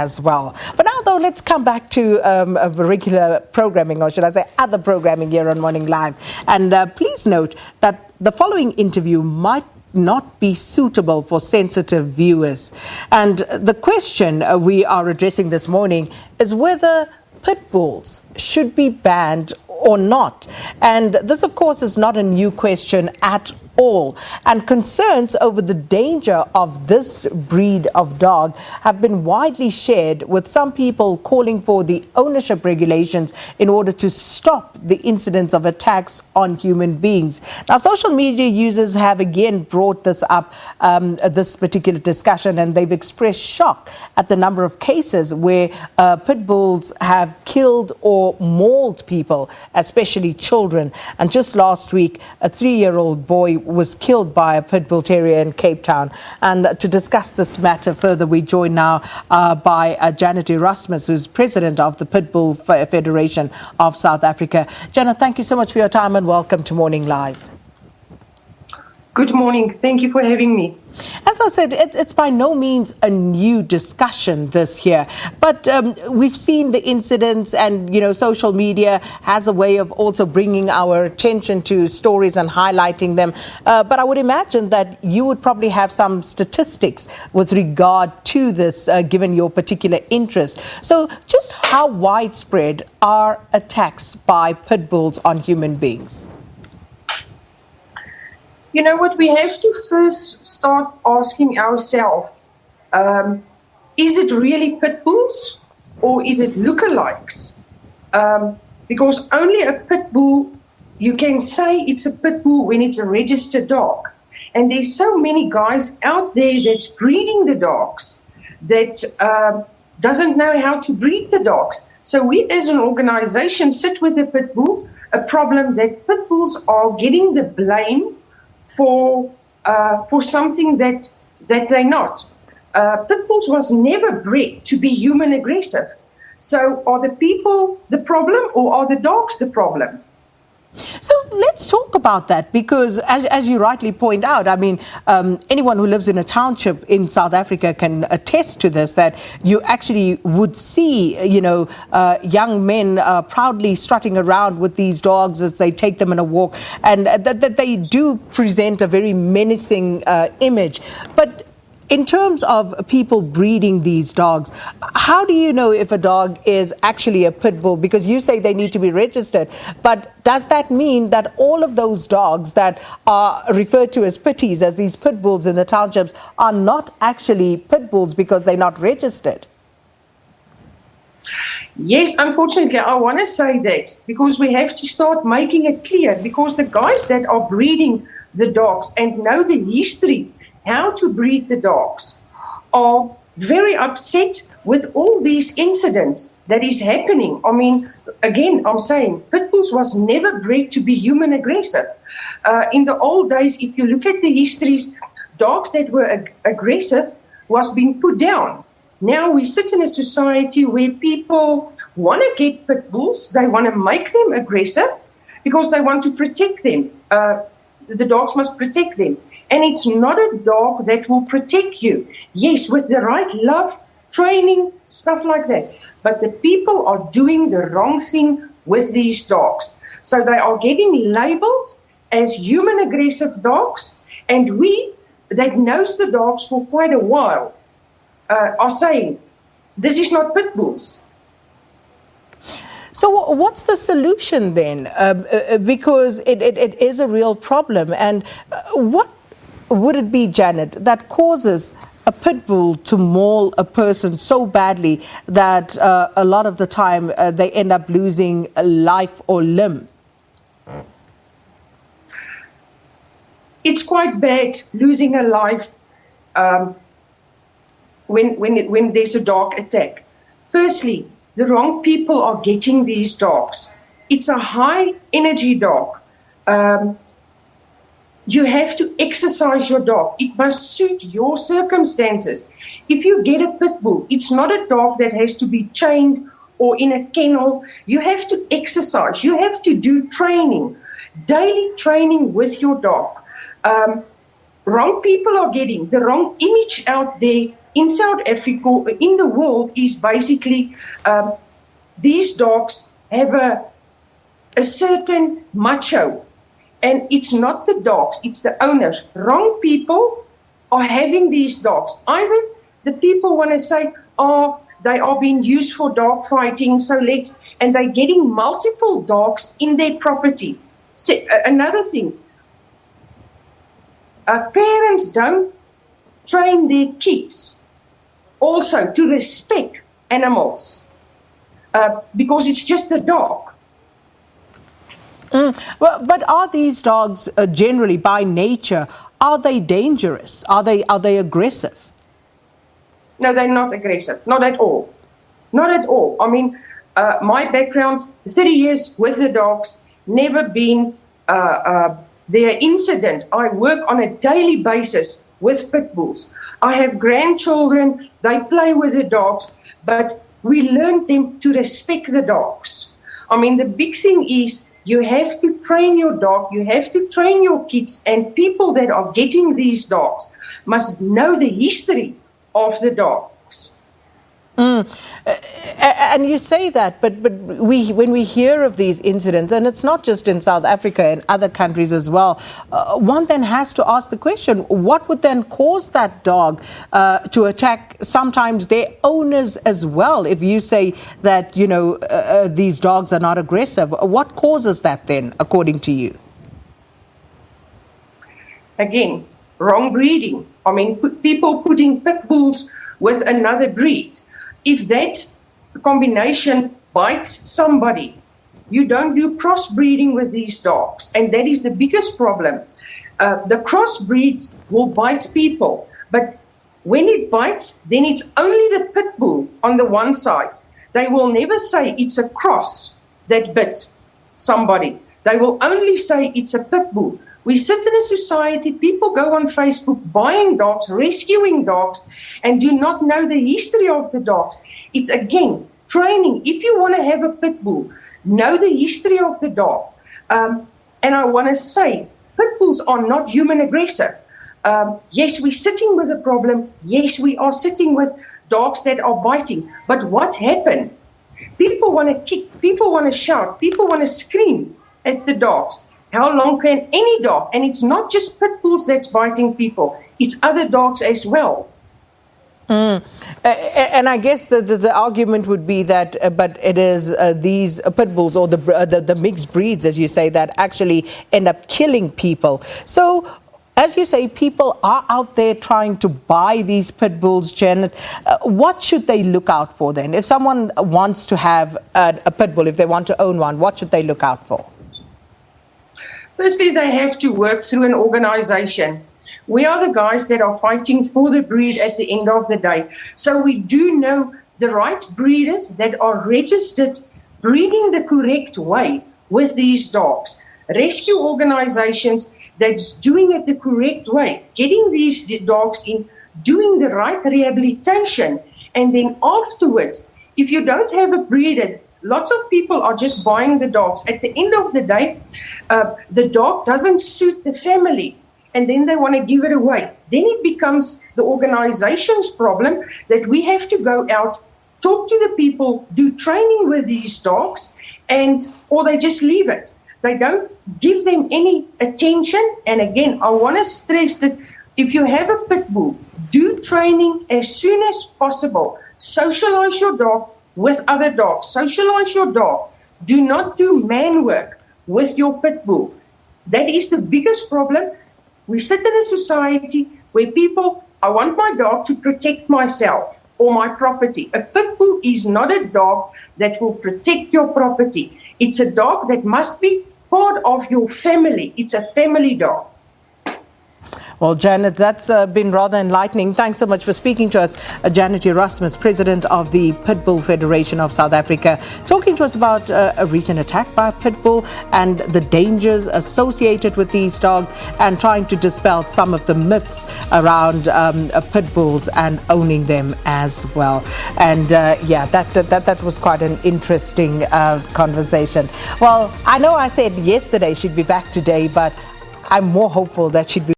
as well. But now, though, let's come back to regular programming, or should I say other programming here on Morning Live. And please note that the following interview might not be suitable for sensitive viewers. And the question we are addressing this morning is whether pit bulls should be banned or not. And this, of course, is not a new question at all. And concerns over the danger of this breed of dog have been widely shared, with some people calling for the ownership regulations in order to stop the incidents of attacks on human beings. Now, social media users have again brought this up, this particular discussion, and they've expressed shock at the number of cases where pit bulls have killed or mauled people, especially children. And just last week, a 3-year-old boy was killed by a pit bull terrier in Cape Town. And to discuss this matter further, we join now by Jeanette Erasmus, who's president of the Pit Bull Federation of South Africa. Jeanette, thank you so much for your time and welcome to Morning Live. Good morning. Thank you for having me. As I said, it's by no means a new discussion this here, but we've seen the incidents, and, you know, social media has a way of also bringing our attention to stories and highlighting them. But I would imagine that you would probably have some statistics with regard to this, given your particular interest. So just how widespread are attacks by pit bulls on human beings? You know what, we have to first start asking ourselves, is it really pit bulls or is it lookalikes? Because only a pit bull, you can say it's a pit bull when it's a registered dog. And there's so many guys out there that's breeding the dogs that doesn't know how to breed the dogs. So we as an organization sit with the pit bulls, a problem that pit bulls are getting the blame for something that they're not. Pit bulls was never bred to be human aggressive. So are the people the problem or are the dogs the problem? So let's talk about that, because as you rightly point out, I mean, anyone who lives in a township in South Africa can attest to this, that you actually would see, you know, young men proudly strutting around with these dogs as they take them on a walk, and that they do present a very menacing image. But in terms of people breeding these dogs, how do you know if a dog is actually a pit bull? Because you say they need to be registered, but does that mean that all of those dogs that are referred to as pitties, as these pit bulls in the townships, are not actually pit bulls because they're not registered? Yes, unfortunately, I want to say that because we have to start making it clear, because the guys that are breeding the dogs and know the history how to breed the dogs are very upset with all these incidents that is happening. I mean, again, I'm saying pit bulls was never bred to be human aggressive. In the old days, if you look at the histories, dogs that were aggressive was being put down. Now we sit in a society where people want to get pit bulls, they want to make them aggressive because they want to protect them. The dogs must protect them. And it's not a dog that will protect you. Yes, with the right love, training, stuff like that. But the people are doing the wrong thing with these dogs. So they are getting labeled as human aggressive dogs. And we, that knows the dogs for quite a while, are saying, this is not pit bulls. So what's the solution then? Because it is a real problem. And what would it be, Janet, that causes a pit bull to maul a person so badly that a lot of the time they end up losing a life or limb? It's quite bad losing a life when there's a dog attack. Firstly, the wrong people are getting these dogs. It's a high energy dog. You have to exercise your dog. It must suit your circumstances. If you get a pit bull, it's not a dog that has to be chained or in a kennel. You have to exercise. You have to do training, daily training with your dog. Wrong people are getting the wrong image out there in South Africa, in the world, is basically these dogs have a certain macho. And it's not the dogs, it's the owners. Wrong people are having these dogs. Either the people want to say, oh, they are being used for dog fighting, and they're getting multiple dogs in their property. So, another thing, parents don't train their kids also to respect animals because it's just a dog. Well, but are these dogs generally, by nature, are they dangerous? Are they aggressive? No, they're not aggressive. Not at all. Not at all. I mean, my background, 30 years with the dogs, never been their incident. I work on a daily basis with pit bulls. I have grandchildren, they play with the dogs, but we learned them to respect the dogs. I mean, the big thing is, you have to train your dog, you have to train your kids, and people that are getting these dogs must know the history of the dogs. And you say that, but when we hear of these incidents, and it's not just in South Africa, in other countries as well, one then has to ask the question, what would then cause that dog to attack sometimes their owners as well? If you say that, these dogs are not aggressive, what causes that then, according to you? Again, wrong breeding. I mean, people putting pit bulls with another breed. If that combination bites somebody, you don't do crossbreeding with these dogs. And that is the biggest problem. The crossbreeds will bite people. But when it bites, then it's only the pit bull on the one side. They will never say it's a cross that bit somebody. They will only say it's a pit bull. We sit in a society, people go on Facebook buying dogs, rescuing dogs, and do not know the history of the dogs. It's, again, training. If you want to have a pit bull, know the history of the dog. And I want to say, pit bulls are not human aggressive. Yes, we're sitting with a problem. Yes, we are sitting with dogs that are biting. But what happened? People want to kick, people want to shout, people want to scream at the dogs. How long can any dog, and it's not just pit bulls that's biting people, it's other dogs as well. And I guess the argument would be that, but it is these pit bulls or the mixed breeds, as you say, that actually end up killing people. So, as you say, people are out there trying to buy these pit bulls, Janet. What should they look out for then? If someone wants to have a pit bull, if they want to own one, what should they look out for? Firstly, they have to work through an organization. We are the guys that are fighting for the breed at the end of the day. So we do know the right breeders that are registered, breeding the correct way with these dogs. Rescue organizations that's doing it the correct way, getting these dogs in, doing the right rehabilitation, and then afterwards, if you don't have a breeder, lots of people are just buying the dogs. At the end of the day, the dog doesn't suit the family, and then they want to give it away. Then it becomes the organization's problem that we have to go out, talk to the people, do training with these dogs, or they just leave it. They don't give them any attention. And again, I want to stress that if you have a pit bull, do training as soon as possible. Socialize your dog with other dogs. Socialize your dog. Do not do man work with your pit bull. That is the biggest problem. We sit in a society where people, I want my dog to protect myself or my property. A pit bull is not a dog that will protect your property. It's a dog that must be part of your family. It's a family dog. Well, Janet, that's been rather enlightening. Thanks so much for speaking to us. Jeanette Erasmus, President of the Pit Bull Federation of South Africa, talking to us about a recent attack by a pit bull and the dangers associated with these dogs, and trying to dispel some of the myths around pit bulls and owning them as well. And that was quite an interesting conversation. Well, I know I said yesterday she'd be back today, but I'm more hopeful that she'd be